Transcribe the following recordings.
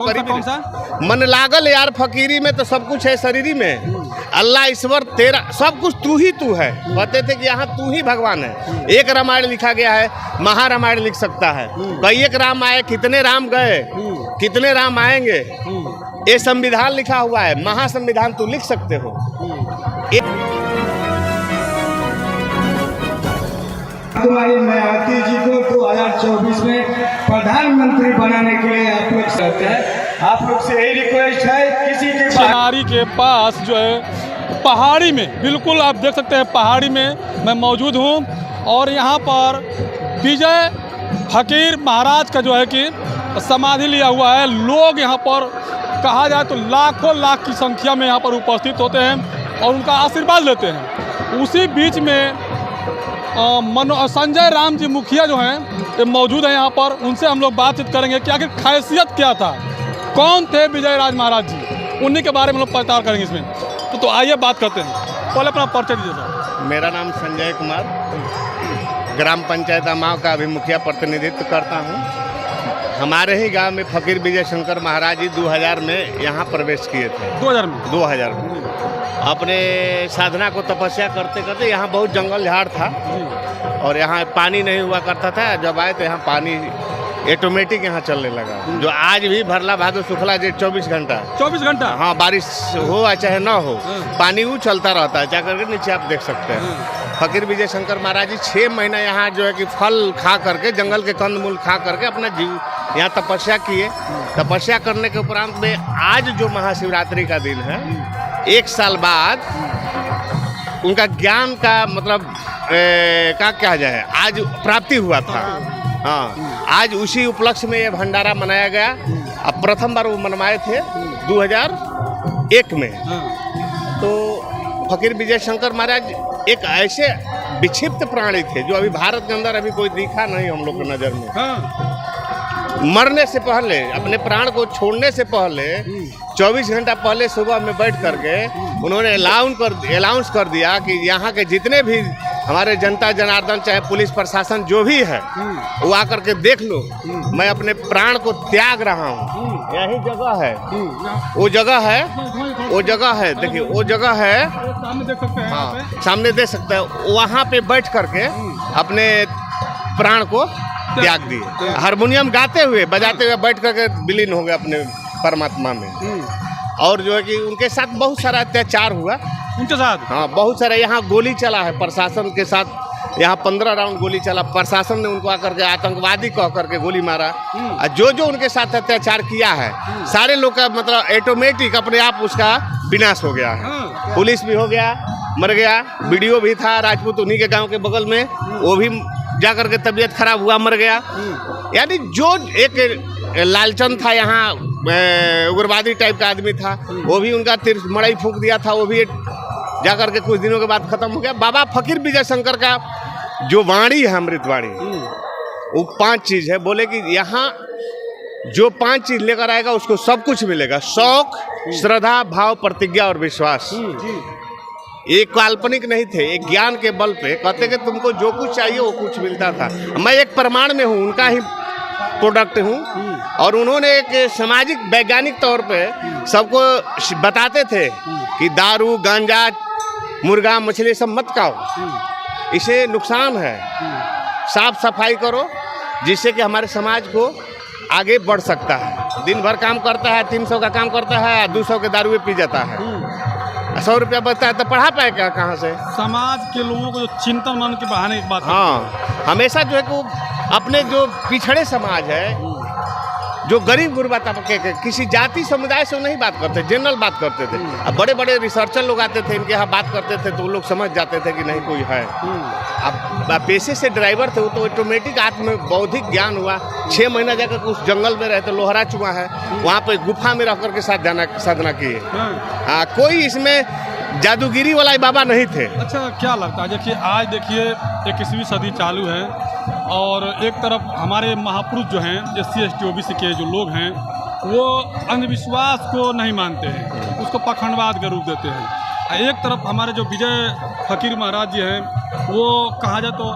कौन सा? मन लागल यार फकीरी में तो सब कुछ है शरीरी में। अल्लाह ईश्वर तेरा सब कुछ तू ही तू है। कहते थे कि यहाँ तू ही भगवान है। एक रामायण लिखा गया है, महारामायण लिख सकता है। कई एक राम आए, कितने राम गए, कितने राम आएंगे। ये संविधान लिखा हुआ है, महासंविधान तू लिख सकते हो। तुम्हारी मायावती जी को 2024 में प्रधानमंत्री बनाने के लिए आप लोग चाहते हैं। आप लोग से यही रिक्वेस्ट है, किसी के चिनारी के पास जो है पहाड़ी में, बिल्कुल आप देख सकते हैं पहाड़ी में मैं मौजूद हूँ और यहाँ पर विजय फकीर महाराज का जो है कि समाधि लिया हुआ है। लोग यहाँ पर कहा जाए तो लाखों लाख की संख्या में यहाँ पर उपस्थित होते हैं और उनका आशीर्वाद लेते हैं। उसी बीच में संजय राम जी मुखिया जो हैं मौजूद हैं यहाँ पर। उनसे हम लोग बातचीत करेंगे कि आखिर खासियत क्या था, कौन थे विजय राज महाराज जी, उन्हीं के बारे में हम लोग पता करेंगे इसमें। तो आइए बात करते हैं। पहले अपना परिचय दीजिए सर। मेरा नाम संजय कुमार, ग्राम पंचायत अमाव का अभी मुखिया प्रतिनिधित्व करता हूँ। हमारे ही गांव में फकीर विजय शंकर महाराज जी 2000 में यहाँ प्रवेश किए थे। 2000 में अपने साधना को तपस्या करते करते, यहाँ बहुत जंगल झाड़ था और यहाँ पानी नहीं हुआ करता था। जब आए तो यहाँ पानी ऑटोमेटिक यहाँ चलने लगा, जो आज भी भरला भादो सुखला जे 24 घंटा हाँ, बारिश हो चाहे ना हो, पानी वो चलता रहता है। जाकर के नीचे आप देख सकते हैं। फकीर विजय शंकर महाराज जी 6 महीना यहाँ जो है कि फल खा करके, जंगल के कंदमूल खा करके अपना जीव यहाँ तपस्या किए। तपस्या करने के उपरांत में आज जो महाशिवरात्रि का दिन है, 1 साल बाद उनका ज्ञान का मतलब क्या कहा जाए, आज प्राप्ति हुआ था। हाँ, आज उसी उपलक्ष्य में ये भंडारा मनाया गया। अब प्रथम बार वो मनवाए थे 2001 में। तो फकीर विजय शंकर महाराज एक ऐसे विक्षिप्त प्राणी थे जो अभी भारत के अंदर अभी कोई दिखा नहीं हम लोग की नज़र में। मरने से पहले, अपने प्राण को छोड़ने से पहले 24 घंटा पहले सुबह में बैठ करके उन्होंने अलाउंस कर दिया कि यहाँ के जितने भी हमारे जनता जनार्दन, चाहे पुलिस प्रशासन जो भी है, वो आकर के देख लो, मैं अपने प्राण को त्याग रहा हूँ। यही जगह है, वो जगह है, देखिए वो जगह है, सामने देख सकते हैं। हाँ, सामने देख सकते हैं। वहाँ पे बैठ करके अपने प्राण को त्याग दिए। हारमोनियम गाते हुए, बजाते हुए बैठ करके विलीन हो गए अपने परमात्मा में। और जो है कि उनके साथ बहुत सारा अत्याचार हुआ उनके साथ। हाँ, बहुत सारा यहाँ गोली चला है प्रशासन के साथ। यहाँ 15 राउंड गोली चला। प्रशासन ने उनको आकर के आतंकवादी कह करके गोली मारा। और जो उनके साथ अत्याचार किया है, सारे लोग का मतलब ऑटोमेटिक अपने आप उसका विनाश हो गया है। पुलिस भी हो गया, मर गया। वीडियो भी था राजपूत, उन्हीं के गाँव के बगल में, वो भी जाकर के तबीयत खराब हुआ, मर गया। यानी जो एक लालचंद था यहाँ, उग्रवादी टाइप का आदमी था, वो भी उनका मड़ई फूंक दिया था, वो भी जाकर के कुछ दिनों के बाद खत्म हो गया। बाबा फकीर विजय शंकर का जो वाणी है, अमृत वाणी, वो 5 चीज है। बोले कि यहाँ जो 5 चीज लेकर आएगा उसको सब कुछ मिलेगा। शौक, श्रद्धा, भाव, प्रतिज्ञा और विश्वास। ये काल्पनिक नहीं थे, एक ज्ञान के बल पे कहते कि तुमको जो कुछ चाहिए वो कुछ मिलता था। मैं एक प्रमाण में हूँ, उनका ही प्रोडक्ट हूँ। और उन्होंने एक सामाजिक वैज्ञानिक तौर पे सबको बताते थे कि दारू, गांजा, मुर्गा, मछली सब मत खाओ, इसे नुकसान है। साफ सफाई करो, जिससे कि हमारे समाज को आगे बढ़ सकता है। दिन भर काम करता है, 300 का काम करता है, 200 के दारू पी जाता है। 100 रुपया बचता है तो पढ़ा पाएगा कहाँ से? समाज के लोगों को जो चिंतन मन के बहाने की बात, हाँ, हमेशा जो है कि अपने जो पिछड़े समाज है, जो गरीब गुरबा तबके के, किसी जाति समुदाय से नहीं बात करते, जनरल बात करते थे। अब बड़े बड़े रिसर्चर लोग आते थे, इनके यहाँ बात करते थे तो वो लोग समझ जाते थे कि नहीं कोई है। अब पेशे से ड्राइवर थे, वो तो ऑटोमेटिक आत्म बौद्धिक ज्ञान हुआ। 6 महीना जाकर उस जंगल में रहते, लोहरा चुआ है, वहाँ पे गुफा में रह करके साधना किए। हाँ, कोई इसमें जादूगिरी वाला बाबा नहीं थे। अच्छा, क्या लगता है? देखिए आज देखिए 21वीं सदी चालू है और एक तरफ हमारे महापुरुष जो हैं, SC ST OBC के जो लोग हैं, वो अंधविश्वास को नहीं मानते हैं, उसको पखंडवाद का रूप देते हैं। एक तरफ हमारे जो विजय फकीर महाराज जी हैं, वो कहा जाए तो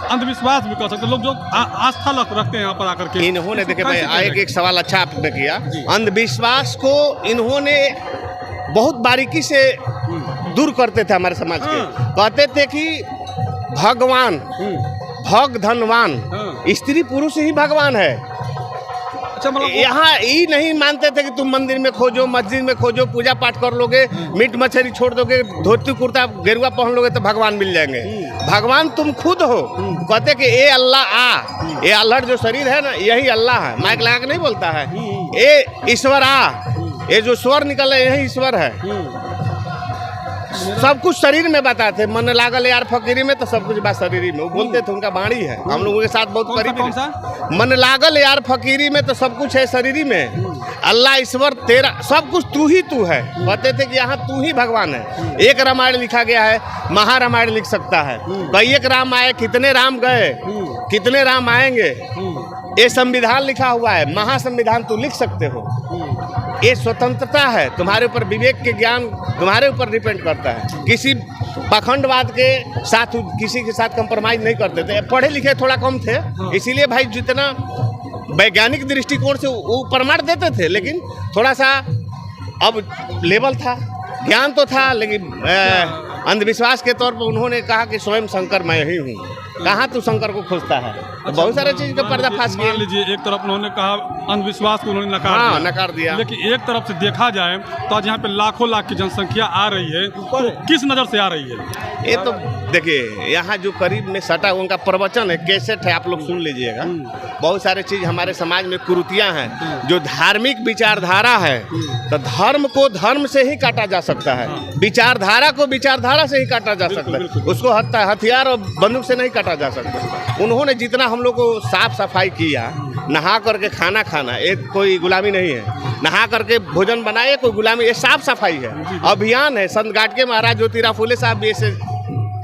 अंधविश्वास भी कर सकते हैं लोग जो आस्था रखते हैं यहाँ पर आकर के। इन्होंने देखिए भाई एक सवाल अच्छा आपने किया। अंधविश्वास को इन्होंने बहुत बारीकी से दूर करते थे हमारे समाज के। कहते थे कि भगवान भग धनवान स्त्री पुरुष ही भगवान है। अच्छा, मतलब यहाँ ये नहीं मानते थे कि तुम मंदिर में खोजो, मस्जिद में खोजो, पूजा पाठ कर लोगे, मीट मछली छोड़ दोगे, धोती कुर्ता गेरुआ पहन लोगे तो भगवान मिल जाएंगे। भगवान तुम खुद हो। कहते कि ये अल्लाह ये अल्लाह जो शरीर है ना यही अल्लाह है। माइक लगा के नहीं बोलता है, ये ईश्वर ये जो स्वर निकल रहा है यही ईश्वर है। सब कुछ शरीर में बताते, मन लागल यार फकीरी में तो सब कुछ बात शरीर में। वो बोलते थे, उनका वाणी है, हम लोगों के साथ बहुत करीब। मन लागल यार फकीरी में तो सब कुछ है शरीर में। अल्लाह ईश्वर तेरा सब कुछ तू ही तू है। कहते थे कि यहाँ तू ही भगवान है। एक रामायण लिखा गया है, महारामायण लिख सकता है। कई एक राम आए, कितने राम गए, कितने राम आएंगे। ये संविधान लिखा हुआ है, महासंविधान तू लिख सकते हो। ये स्वतंत्रता है, तुम्हारे ऊपर विवेक के ज्ञान तुम्हारे ऊपर डिपेंड करता है। किसी पाखंडवाद के साथ किसी के साथ कंप्रोमाइज नहीं करते थे। पढ़े लिखे थोड़ा कम थे, इसीलिए भाई जितना वैज्ञानिक दृष्टिकोण से वो प्रमाण देते थे, लेकिन थोड़ा सा अब लेवल था, ज्ञान तो था, लेकिन अंधविश्वास के तौर पर उन्होंने कहा कि स्वयं शंकर मैं ही हूँ। कहाँ तू शंकर को खोजता है। तो बहुत सारे चीज का पर्दाफाश किया। मान लीजिए एक तरफ उन्होंने कहा अंधविश्वास को उन्होंने नकार दिया, लेकिन एक तरफ से देखा जाए तो आज यहाँ पे लाखों लाख की जनसंख्या आ रही है, तो किस नज़र से आ रही है? ये तो देखिए यहाँ जो करीब में सटा उनका प्रवचन है, कैसेट है, आप लोग सुन लीजिएगा। बहुत सारे चीज हमारे समाज में कुरीतियाँ हैं। जो धार्मिक विचारधारा है तो धर्म को धर्म से ही काटा जा सकता है, विचारधारा को विचारधारा से ही काटा जा सकता है। उसको हथियार और बंदूक से नहीं काटा जा सकता। उन्होंने जितना हम लोग को साफ सफाई किया, नहा करके खाना खाना एक कोई गुलामी नहीं है, नहा करके भोजन बनाए कोई गुलामी, ये साफ सफाई है, अभियान है। संत गाडगे महाराज ज्योतिराव फुले साहब भी ऐसे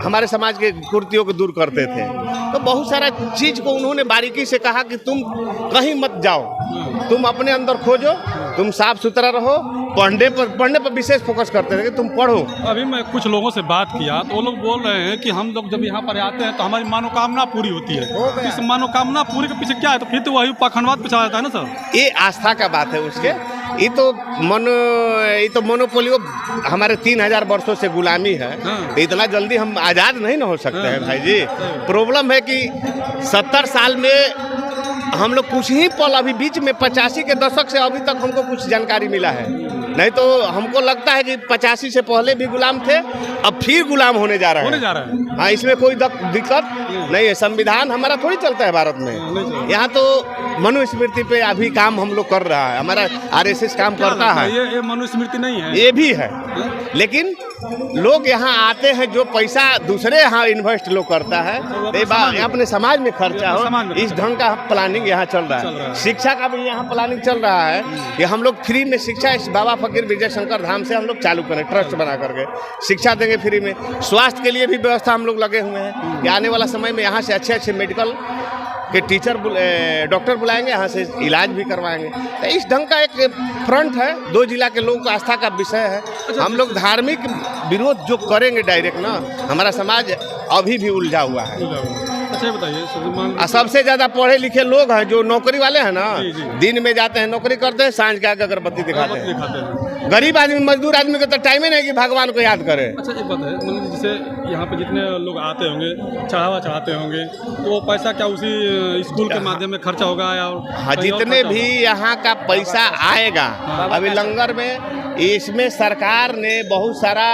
हमारे समाज के कुर्तियों को दूर करते थे। तो बहुत सारा चीज को उन्होंने बारीकी से कहा कि तुम कहीं मत जाओ, तुम अपने अंदर खोजो, तुम साफ सुथरा रहो, पढ़ने पर विशेष फोकस करते थे कि तुम पढ़ो। अभी मैं कुछ लोगों से बात किया तो वो लोग बोल रहे हैं कि हम लोग जब यहाँ पर आते हैं तो हमारी मनोकामना पूरी होती है। इस मनोकामना पूरी के पीछे क्या है? तो फिर तो वही पाखंडवाद पे चला जाता है ना सर। ये आस्था का बात है उसके। ये तो मोनोपोलियो हमारे 3000 वर्षों से गुलामी है। इतना जल्दी हम आज़ाद नहीं ना हो सकते हैं भाई जी। प्रॉब्लम है कि 70 साल में हम लोग कुछ ही पल, अभी बीच में 85 के दशक से अभी तक हमको कुछ जानकारी मिला है। नहीं तो हमको लगता है कि 85 से पहले भी गुलाम थे, अब फिर गुलाम होने जा रहा है। हाँ, इसमें कोई दिक्कत नहीं है। संविधान हमारा थोड़ी चलता है भारत में। यहाँ तो मनुस्मृति पे अभी काम हम लोग कर रहा है, हमारा RSS काम करता है। ये मनुस्मृति नहीं है, ये भी है। लेकिन लोग यहाँ आते हैं, जो पैसा दूसरे यहाँ इन्वेस्ट लोग करता है, अपने समाज में खर्चा हो, इस ढंग का प्लानिंग यहाँ चल रहा है। शिक्षा का भी यहाँ प्लानिंग चल रहा है कि हम लोग फ्री में शिक्षा इस बाबा फकीर विजय शंकर धाम से हम लोग चालू करें, ट्रस्ट बना करके शिक्षा देंगे फ्री में। स्वास्थ्य के लिए भी व्यवस्था हम लोग लगे हुए हैं कि आने वाला समय में यहाँ से अच्छे मेडिकल के टीचर डॉक्टर बुलाएंगे, यहाँ से इलाज भी करवाएंगे। तो इस ढंग का एक फ्रंट है। 2 जिला के लोगों को आस्था का विषय है। हम लोग धार्मिक विरोध जो करेंगे डायरेक्ट ना, हमारा समाज अभी भी उलझा हुआ है। अच्छा बताइए, सबसे ज़्यादा पढ़े लिखे लोग हैं जो नौकरी वाले हैं ना, दिन में जाते हैं नौकरी करते हैं, सांझ के आगे अगरबत्ती दिखाते हैं। गरीब आदमी मजदूर आदमी को तो टाइम ही नहीं कि भगवान को याद करे। अच्छा एक बात है, मतलब जैसे यहाँ पे जितने लोग आते होंगे, चढ़ावा चढ़ाते होंगे, तो वो पैसा क्या उसी स्कूल के माध्यम में खर्चा होगा या? हाँ, जितने भी यहाँ का पैसा आएगा अभी लंगर में, इसमें सरकार ने बहुत सारा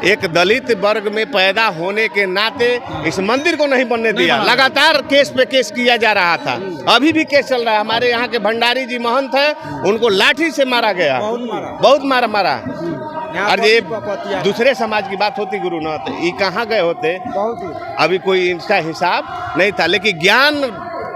एक दलित वर्ग में पैदा होने के नाते इस मंदिर को नहीं बनने दिया। लगातार केस पे केस किया जा रहा था, अभी भी केस चल रहा है। हमारे यहाँ के भंडारी जी महंत है, उनको लाठी से मारा गया, बहुत मारा। और ये दूसरे समाज की बात होती गुरुनाथ, ये कहाँ गए होते, अभी कोई इनका हिसाब नहीं था। लेकिन ज्ञान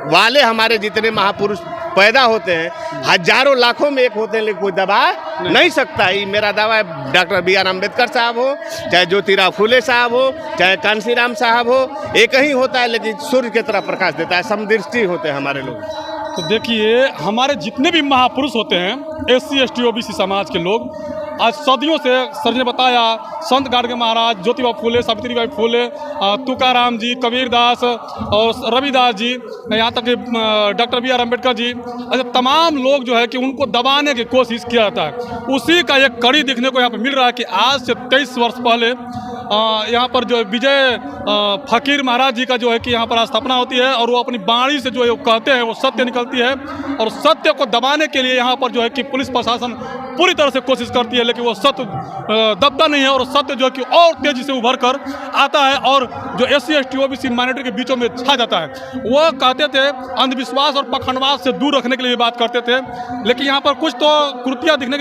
वाले हमारे जितने महापुरुष पैदा होते हैं, हजारों लाखों में एक होते हैं, लेकिन कोई दबा नहीं सकता। ये मेरा दावा है। डॉक्टर BR अम्बेडकर साहब हो, चाहे ज्योतिराव फुले साहब हो, चाहे कांशीराम साहब हो, एक ही होता है, लेकिन सूर्य की तरह प्रकाश देता है। समदृष्टि होते हैं हमारे लोग। तो देखिए, हमारे जितने भी महापुरुष होते हैं SC ST OBC समाज के लोग, आज सदियों से सर ने बताया, संत गाडगे महाराज, ज्योतिबा फूले, सावित्रीबाई फूले, तुकाराम जी, कबीरदास और रविदास जी, यहाँ तक कि डॉक्टर BR अम्बेडकर जी, ऐसे तमाम लोग जो है कि उनको दबाने की कोशिश किया जाता है। उसी का एक कड़ी देखने को यहाँ पर मिल रहा है कि आज से 23 वर्ष पहले यहाँ पर जो विजय फकीर महाराज जी का जो है कि यहाँ पर स्थापना होती है, और वो अपनी बाणी से जो है वो कहते हैं वो सत्य निकलती है, और सत्य को दबाने के लिए यहाँ पर जो है कि पुलिस प्रशासन पूरी तरह से कोशिश करती है, लेकिन वो सत्य दबता नहीं है, और सत्य जो है कि और तेजी से उभर कर आता है और जो SC ST OBC माइनॉरिटी के बीचों में छा जाता है। वो कहते थे अंधविश्वास और पखंडवाद से दूर रखने के लिए बात करते थे, लेकिन यहाँ पर कुछ तो कृतियाँ दिखने